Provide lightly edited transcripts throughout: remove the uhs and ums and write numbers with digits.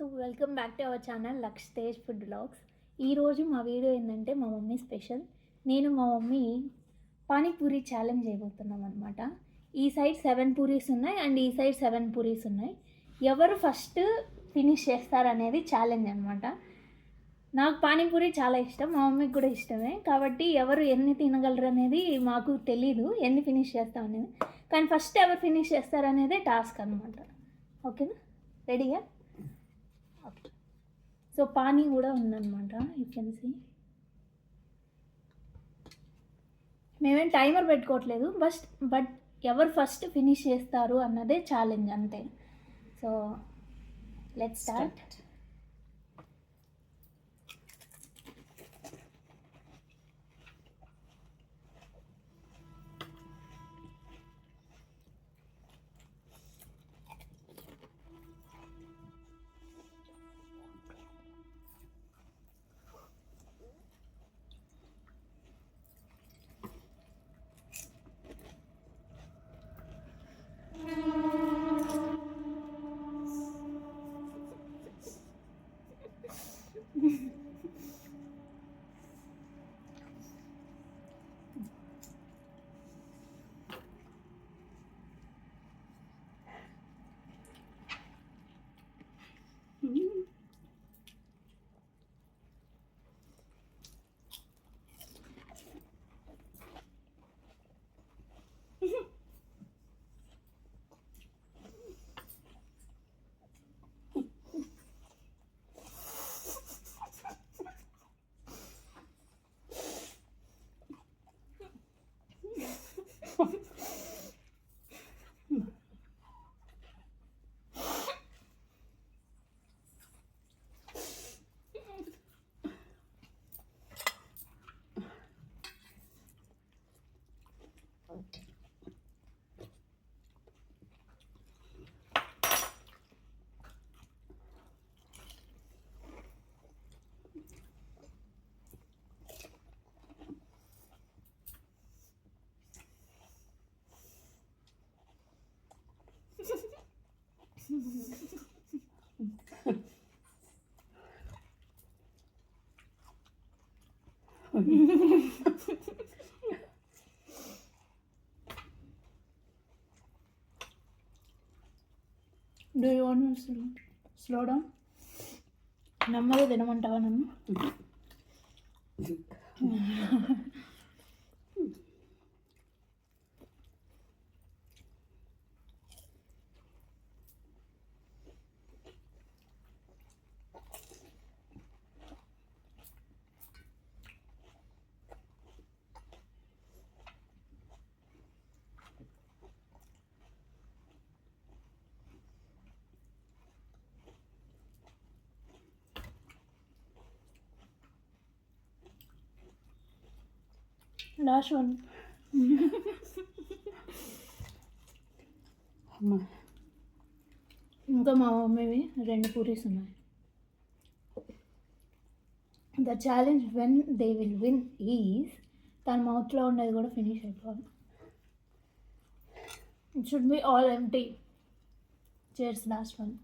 So welcome back to our channel Laksh Tej food vlogs. ఈరోజు మా video ఏంటంటే మా మమ్మీ స్పెషల్. నేను మా మమ్మీ పానీపూరి ఛాలెంజ్ చేయబోతున్నాం అనమాట. ఈ సైడ్ 7 పూరీస్ ఉన్నాయి అండ్ ఈ సైడ్ 7 పూరీస్ ఉన్నాయి. ఎవరు ఫస్ట్ ఫినిష్ చేస్తారనేది ఛాలెంజ్ అనమాట. నాకు పానీపూరి చాలా ఇష్టం, మా మమ్మీకి కూడా ఇష్టమే. కాబట్టి ఎవరు ఎన్ని తినగలరు అనేది మాకు తెలీదు, ఎన్ని ఫినిష్ చేస్తాం అనేది. కానీ ఫస్ట్ ఎవరు ఫినిష్ చేస్తారనేదే టాస్క్ అనమాట. ఓకేనా, రెడీగా? ఓకే. సో పానీ కూడా ఉందన్నమాట, యూ కెన్ సీ. మేమేం టైమర్ పెట్టుకోవట్లేదు, బట్ ఎవరు ఫస్ట్ ఫినిష్ చేస్తారు అన్నదే ఛాలెంజ్ అంతే. So let's start. Do you want to slow down? నెమ్మదిగా తినమంటావా నన్ను? Last one. ఇంకా మా మమ్మీవి 2 పూరీస్ ఉన్నాయి. The challenge when they will win is తన మౌత్లో ఉండేది కూడా ఫినిష్ అయిపోవాలి. It should be all empty. Cheers last one.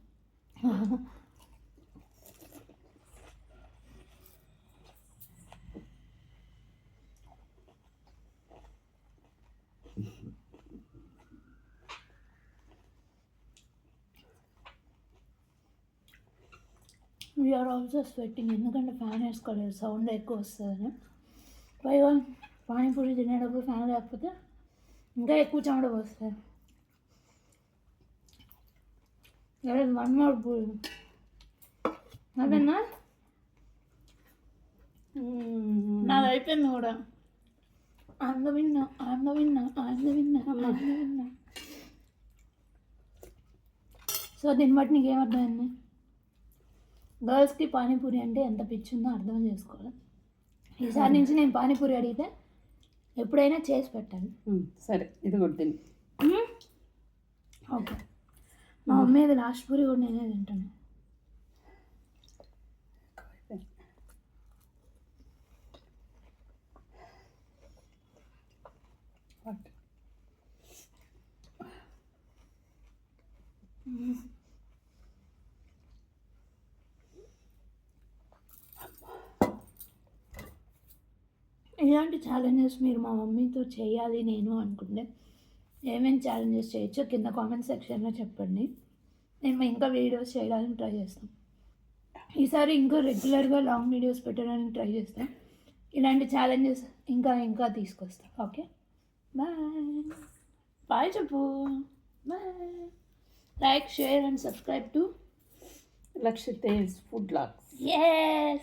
We're also sweating, ఎందుకంటే ఫ్యాన్ వేసుకోలేదు, సౌండ్ ఎక్కువ వస్తుందని. పైగా పానీపూరి తినేటప్పుడు ఫ్యాన్ లేకపోతే ఇంకా ఎక్కువ చెమట పోస్తుంది. వన్ మోర్ పూరి అదేనా, నాది అయిపోయింది కూడా. విన్నా. సో దీన్ని బట్టి నీకేమర్థమైంది? గర్ల్స్కి పానీపూరి అంటే ఎంత పిచ్చి ఉందో అర్థం చేసుకోవాలి. ఈసారి నుంచి నేను పానీపూరి అడిగితే ఎప్పుడైనా చేసి పెట్టాను. సరే, ఇది కూడా తిని. ఓకే, మా మమ్మీ లాస్ట్ పూరి కూడా నేనే తింటాను. ఇలాంటి ఛాలెంజెస్ మీరు మా మమ్మీతో చేయాలి నేను అనుకుంటే ఏమేమి ఛాలెంజెస్ చేయొచ్చో కింద కామెంట్ సెక్షన్లో చెప్పండి. నేను ఇంకా వీడియోస్ చేయడానికి ట్రై చేస్తాను. ఈసారి ఇంకా రెగ్యులర్గా లాంగ్ వీడియోస్ పెట్టడానికి ట్రై చేస్తాను. ఇలాంటి ఛాలెంజెస్ ఇంకా తీసుకొస్తాను. ఓకే, బాయ్ బాయ్ చెప్పు. Bye. Like, share and subscribe to Laksha Tej food vlogs. yes